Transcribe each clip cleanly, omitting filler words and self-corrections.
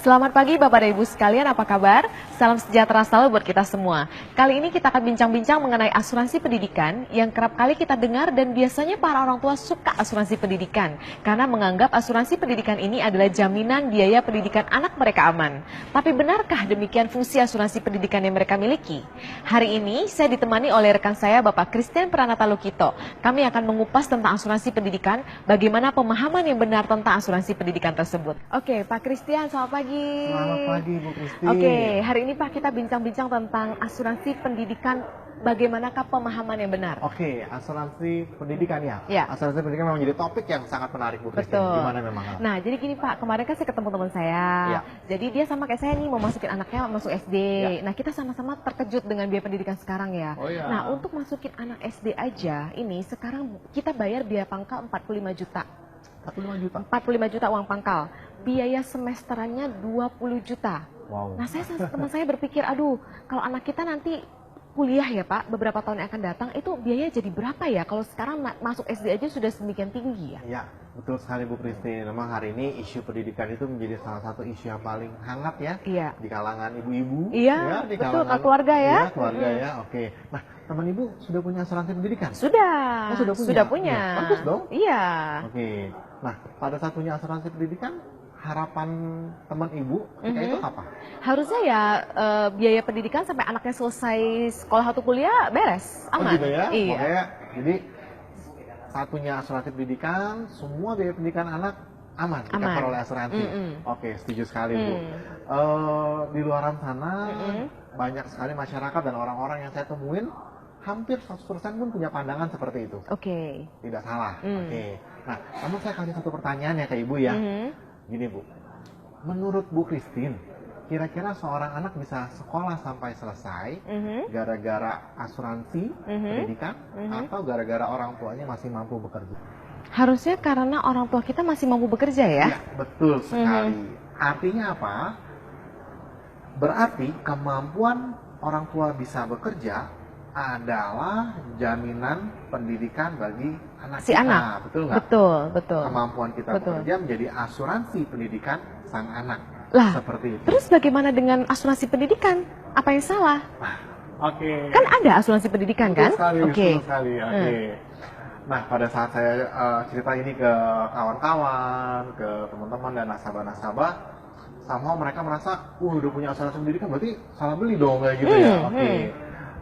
Selamat pagi Bapak dan Ibu sekalian, apa kabar? Salam sejahtera selalu buat kita semua. Kali ini kita akan bincang-bincang mengenai asuransi pendidikan yang kerap kali kita dengar dan biasanya para orang tua suka asuransi pendidikan karena menganggap asuransi pendidikan ini adalah jaminan biaya pendidikan anak mereka aman. Tapi benarkah demikian fungsi asuransi pendidikan yang mereka miliki? Hari ini saya ditemani oleh rekan saya Bapak Christian Pranata Lukito. Kami akan mengupas tentang asuransi pendidikan, bagaimana pemahaman yang benar tentang asuransi pendidikan tersebut. Oke, Pak Christian, selamat pagi. Selamat pagi Bu Kristi. Oke, hari ini Pak kita bincang-bincang tentang asuransi pendidikan. Bagaimanakah pemahaman yang benar? Oke, asuransi pendidikan ya. Ya. Asuransi pendidikan memang jadi topik yang sangat menarik Bu Kristi. Betul. Gimana memang? Nah, jadi gini Pak, kemarin kan saya ketemu teman saya. Ya. Jadi dia sama kayak saya nih mau masukin anaknya masuk SD. Ya. Nah, kita sama-sama terkejut dengan biaya pendidikan sekarang ya. Oh ya. Nah, untuk masukin anak SD aja, ini sekarang kita bayar biaya pangkal 45 juta. 45 juta. 45 juta uang pangkal. Biaya semesterannya 20 juta. Wow. Nah, teman saya berpikir, aduh, kalau anak kita nanti kuliah ya Pak, beberapa tahun yang akan datang, itu biaya jadi berapa ya? Kalau sekarang masuk SD aja sudah sedemikian tinggi ya? Ya, betul sekali Bu Kristi. Memang hari ini isu pendidikan itu menjadi salah satu isu yang paling hangat ya. Iya. Di kalangan ibu-ibu. Iya, ya, di betul, kalangan keluarga ya. Iya, keluarga ya. Oke. Nah, teman ibu sudah punya asuransi pendidikan? Sudah. Oh, sudah punya? Sudah punya. Ya, bagus dong. Iya. Oke. Nah, pada saat punya asuransi pendidikan, harapan teman ibu ketika itu apa? Harusnya ya biaya pendidikan sampai anaknya selesai sekolah atau kuliah beres, aman. Oh gitu ya? Iya. Makanya, jadi saat punya asuransi pendidikan, semua biaya pendidikan anak aman, di-cover oleh asuransi. Oke, setuju sekali Bu. Di luaran sana, banyak sekali masyarakat dan orang-orang yang saya temuin, hampir 100% pun punya pandangan seperti itu. Oke. Tidak salah. Oke. Nah, namun saya kasih satu pertanyaan ya ke Ibu ya. Gini Bu, menurut Bu Christine, kira-kira seorang anak bisa sekolah sampai selesai gara-gara asuransi pendidikan atau gara-gara orang tuanya masih mampu bekerja? Harusnya karena orang tua kita masih mampu bekerja ya? Ya, betul sekali. Artinya apa? Berarti kemampuan orang tua bisa bekerja adalah jaminan pendidikan bagi anak Si kita. anak. Betul nggak? Betul, betul. Kemampuan kita Betul. bekerja menjadi asuransi pendidikan sang anak. Lah, Seperti itu. terus bagaimana dengan asuransi pendidikan? Apa yang salah? Oke. Kan ada asuransi pendidikan kan? Betul sekali, Oke. betul sekali. Oke. Nah, pada saat saya cerita ini ke kawan-kawan, ke teman-teman dan nasabah-nasabah, somehow mereka merasa, udah punya asuransi pendidikan berarti salah beli dong kayak gitu ya. Oke.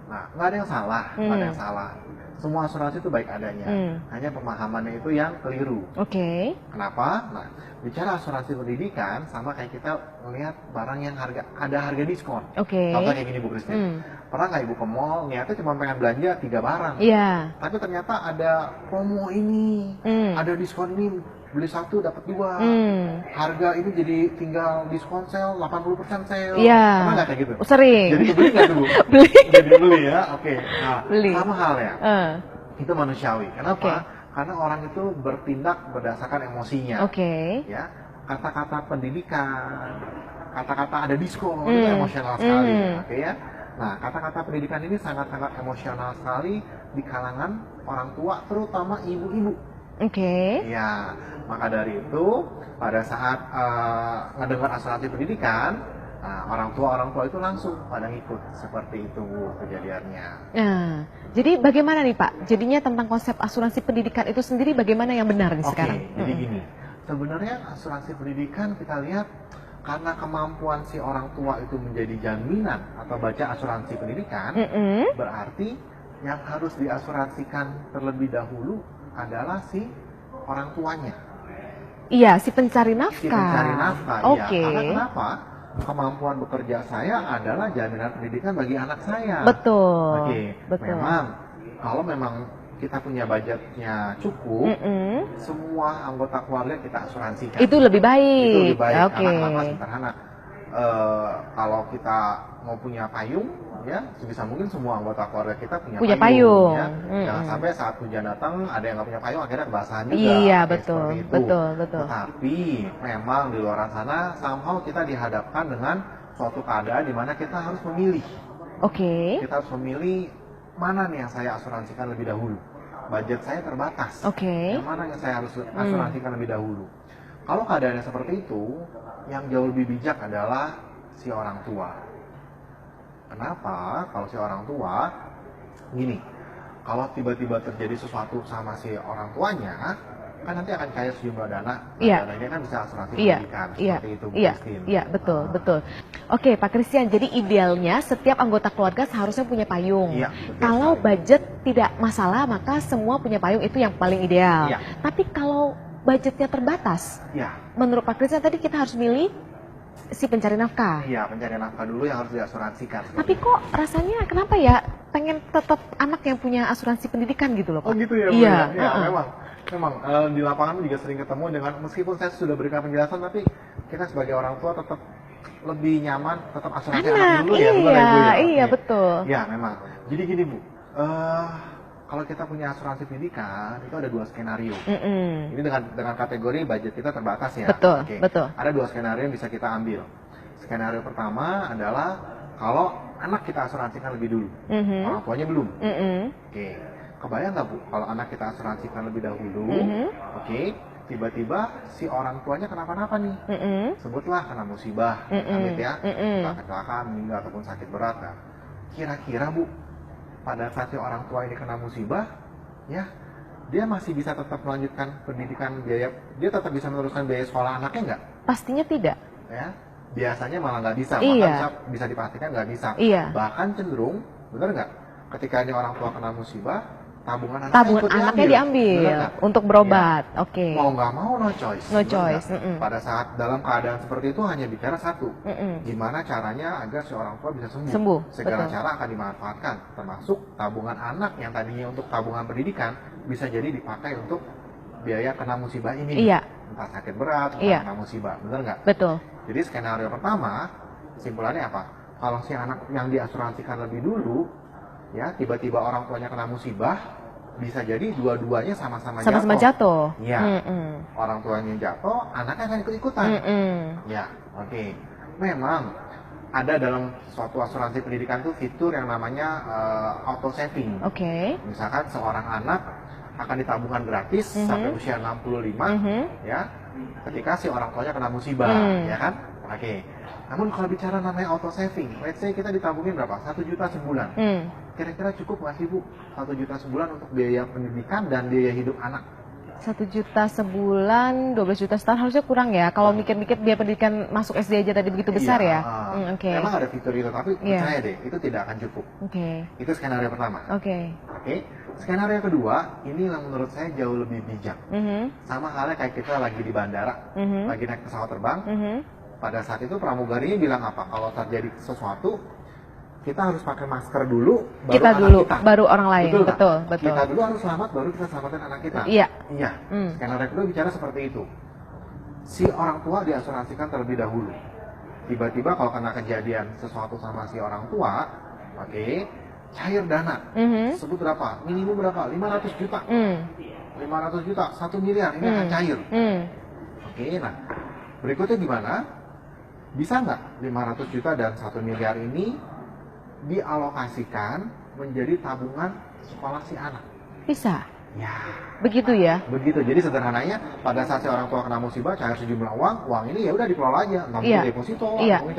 Nah, nggak ada yang salah, nggak ada yang salah. Semua asuransi itu baik adanya, hanya pemahamannya itu yang keliru. Oke. Kenapa? Nah, bicara asuransi pendidikan sama kayak kita melihat barang yang ada harga diskon. Oke. Contoh kayak gini Bu Christine, pernah nggak Ibu ke mall, niatnya cuma pengen belanja 3 barang, Iya. tapi ternyata ada promo ini, ada diskon ini, beli 1 dapat 2, harga ini jadi tinggal diskon sale, 80% sale. Iya. Pernah nggak kayak gitu? Sering. Jadi beli nggak tuh Bu? Beli. Jadi beli ya, oke. Nah, Beli. sama halnya. Itu manusiawi. Kenapa? Oke. Karena orang itu bertindak berdasarkan emosinya. Oke. Ya, kata-kata pendidikan, kata-kata ada diskon itu emosional sekali. Oke ya. Nah, kata-kata pendidikan ini sangat-sangat emosional sekali di kalangan orang tua, terutama ibu-ibu. Oke. Ya, maka dari itu pada saat ngedengar asuransi pendidikan, orang tua itu langsung pada ngikut. Seperti itu Bu, kejadiannya. Nah, jadi bagaimana nih Pak? Jadinya tentang konsep asuransi pendidikan itu sendiri bagaimana yang benar nih sekarang? Jadi gini, sebenarnya asuransi pendidikan kita lihat karena kemampuan si orang tua itu menjadi jaminan atau baca asuransi pendidikan, berarti yang harus diasuransikan terlebih dahulu adalah si orang tuanya. Iya, si pencari nafkah. Si pencari nafkah, Oke. iya. Karena kenapa? Kemampuan bekerja saya adalah jaminan pendidikan bagi anak saya. Betul. Oke, Betul. memang kalau memang kita punya budgetnya cukup, semua anggota keluarga kita asuransikan. Itu lebih baik. Itu lebih baik. Oke. Anak-anak masih sederhana. Kalau kita mau punya payung, ya sebisa mungkin semua anggota keluarga kita punya payung. Ya. Jangan sampai saat hujan datang ada yang nggak punya payung akhirnya kebasahan juga. Iya, Oke, betul. seperti itu. Betul, betul. Tetapi memang di luar sana somehow kita dihadapkan dengan suatu keadaan di mana kita harus memilih. Oke. Kita harus memilih mana nih yang saya asuransikan lebih dahulu. Budget saya terbatas. Oke. Yang mana yang saya harus asuransikan lebih dahulu. Kalau keadaannya seperti itu, yang jauh lebih bijak adalah si orang tua. Kenapa? Kalau si orang tua, gini, kalau tiba-tiba terjadi sesuatu sama si orang tuanya, kan nanti akan cair sejumlah dana. Iya. Dananya kan bisa asuransi Iya, pendidikan, iya, seperti itu, Bu iya, Christine. iya, betul, betul. Oke, Pak Christian, jadi idealnya setiap anggota keluarga seharusnya punya payung. Iya, betul Kalau sekali. budget tidak masalah, maka semua punya payung itu yang paling ideal. Iya. Tapi kalau budgetnya terbatas, Iya, menurut Pak Christian tadi kita harus milih si pencari nafkah. iya, pencarian nafkah dulu yang harus diasuransikan. Tapi kok rasanya kenapa ya pengen tetap anak yang punya asuransi pendidikan gitu loh, Pak? Oh gitu ya, Bu, Iya, ya? Ya, memang di lapangan juga sering ketemu dengan, meskipun saya sudah berikan penjelasan, tapi kita sebagai orang tua tetap lebih nyaman tetap asuransi anak Anak, dulu ya, benar ya, Bu, ya? iya Oke. betul. Ya, memang. Jadi gini, Bu, kalau kita punya asuransi pendidikan itu ada 2 skenario. Mm-mm. Ini dengan kategori budget kita terbatas ya. Betul, Oke. betul. Ada 2 skenario yang bisa kita ambil. Skenario pertama adalah kalau anak kita asuransikan lebih dulu, Mhm. orang tuanya belum. Mm-mm. Oke, kebayang nggak, Bu, kalau anak kita asuransikan lebih dahulu, Mhm. oke, tiba-tiba si orang tuanya kenapa-napa nih, Mm-mm. sebutlah kena musibah, Mm-mm. amit ya, Mm-mm. entah kecelakaan, meninggal ataupun sakit berat. Nah, kira-kira, Bu, pada saat si orang tua ini kena musibah, ya, dia masih bisa tetap melanjutkan pendidikan, biaya, dia tetap bisa meneruskan biaya sekolah anaknya nggak? Pastinya tidak. Ya, biasanya malah nggak bisa, Iya. bisa dipastikan nggak bisa. Iya. Bahkan cenderung, bener nggak? Ketika ini orang tua kena musibah, tabungan Tabungan ikut anaknya Bener diambil nggak? untuk berobat. Oke. Mau nggak mau no choice. No Bener choice, nggak? mm-mm. Pada saat dalam keadaan seperti itu hanya bicara satu, Mm-mm. gimana caranya agar si orang tua bisa sembuh. Sembuh, Segala betul. cara akan dimanfaatkan, termasuk tabungan anak yang tadinya untuk tabungan pendidikan bisa jadi dipakai untuk biaya kena musibah ini. Iya. Entah sakit berat, entah Iya. kena musibah, bener nggak? Betul. Jadi skenario pertama, kesimpulannya apa? Kalau si anak yang diasuransikan lebih dulu, ya tiba-tiba orang tuanya kena musibah, bisa jadi dua-duanya sama-sama Sama-sama jatuh. Iya. Mm-mm. Orang tuanya jatuh, anaknya akan ikut-ikutan. Mm-mm. Ya, oke. Memang ada dalam suatu asuransi pendidikan tuh fitur yang namanya auto saving. Oke. Misalkan seorang anak akan ditabungkan gratis Mhm. sampai usia 65, Mhm. ya, ketika si orang tuanya kena musibah, ya kan? Oke. Namun kalau bicara namanya auto saving, let's say kita ditabungin berapa? 1 juta sebulan. Mm. Kira-kira cukup nggak sih, Bu? 1 juta sebulan untuk biaya pendidikan dan biaya hidup anak? 1 juta sebulan, 12 juta setahun harusnya kurang ya. Kalau mikir-mikir biaya pendidikan masuk SD aja tadi begitu besar Iya, ya. Oke. Memang ada fitur itu, tapi Iya. percaya deh, itu tidak akan cukup. Oke. Itu skenario pertama. Oke. Oke. Skenario kedua, ini yang menurut saya jauh lebih bijak. Mhm. Sama halnya kayak kita lagi di bandara, Mhm. lagi naik pesawat terbang. Mhm. Pada saat itu pramugarinya bilang apa? Kalau terjadi sesuatu, kita harus pakai masker dulu, baru Kita anak dulu, kita. baru orang lain. Betul, nggak? Betul, betul. Kita dulu harus selamat, baru kita selamatkan anak kita. Iya. Iya. Hmm. Skenario kedua bicara seperti itu. Si orang tua diasuransikan terlebih dahulu. Tiba-tiba kalau kena kejadian sesuatu sama si orang tua, oke, cair dana. Mhm. Sebut berapa? Minimum berapa? 500 juta. Mm. 500 juta, 1 miliar, ini akan cair. Mm. Oke, nah berikutnya gimana? Bisa nggak 500 juta dan 1 miliar ini dialokasikan menjadi tabungan sekolah si anak? Bisa. Ya, Begitu ya. begitu. Jadi sederhananya pada saat si orang tua kena musibah cair sejumlah uang ini ya udah dikelola aja, entah Iya. mungkin deposito, Iya. mungkin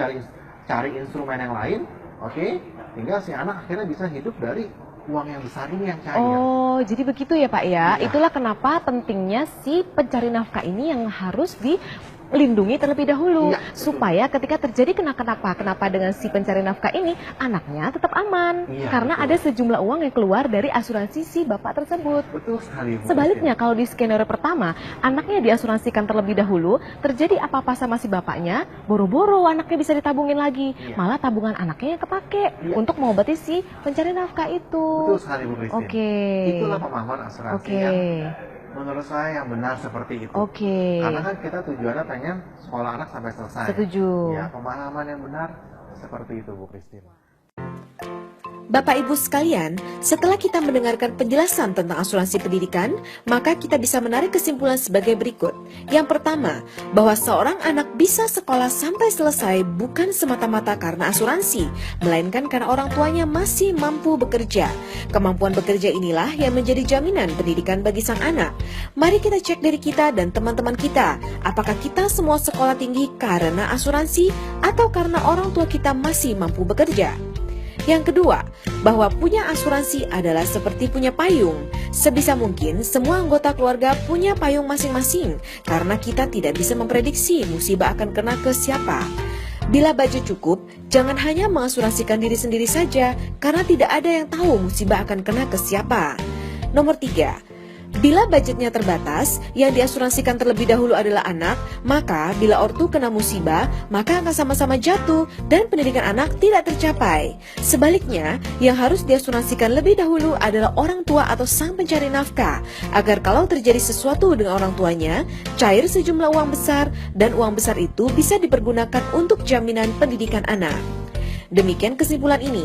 cari instrumen yang lain, oke, tinggal si anak akhirnya bisa hidup dari uang yang besar ini yang cair. Oh, jadi begitu ya Pak ya. Iya. Itulah kenapa pentingnya si pencari nafkah ini yang harus dilindungi terlebih dahulu. Iya, betul. Supaya ketika terjadi kenapa dengan si pencari nafkah ini, anaknya tetap aman. Iya, Karena betul. ada sejumlah uang yang keluar dari asuransi si bapak tersebut. Betul sekali, Bu. Sebaliknya kalau di skenario pertama, anaknya diasuransikan terlebih dahulu, terjadi apa-apa sama si bapaknya, boro-boro anaknya bisa ditabungin lagi. Iya. Malah tabungan anaknya yang kepake Iya. untuk mengobati si pencari nafkah itu. Betul sekali, Bu Christine. Oke. Itulah pemahaman asuransi Oke. yang menurut saya yang benar seperti itu. Oke. Karena kan kita tujuannya pengen sekolah anak sampai selesai. Setuju. Ya, pemahaman yang benar seperti itu, Bu Christine. Bapak Ibu sekalian, setelah kita mendengarkan penjelasan tentang asuransi pendidikan, maka kita bisa menarik kesimpulan sebagai berikut. Yang pertama, bahwa seorang anak bisa sekolah sampai selesai bukan semata-mata karena asuransi, melainkan karena orang tuanya masih mampu bekerja. Kemampuan bekerja inilah yang menjadi jaminan pendidikan bagi sang anak. Mari kita cek diri kita dan teman-teman kita, apakah kita semua sekolah tinggi karena asuransi atau karena orang tua kita masih mampu bekerja. Yang kedua, bahwa punya asuransi adalah seperti punya payung. Sebisa mungkin semua anggota keluarga punya payung masing-masing karena kita tidak bisa memprediksi musibah akan kena ke siapa. Bila budget cukup, jangan hanya mengasuransikan diri sendiri saja karena tidak ada yang tahu musibah akan kena ke siapa. Nomor 3. Bila budgetnya terbatas, yang diasuransikan terlebih dahulu adalah anak, maka bila ortu kena musibah, maka akan sama-sama jatuh dan pendidikan anak tidak tercapai. Sebaliknya, yang harus diasuransikan lebih dahulu adalah orang tua atau sang pencari nafkah, agar kalau terjadi sesuatu dengan orang tuanya, cair sejumlah uang besar, dan uang besar itu bisa dipergunakan untuk jaminan pendidikan anak. Demikian kesimpulan ini.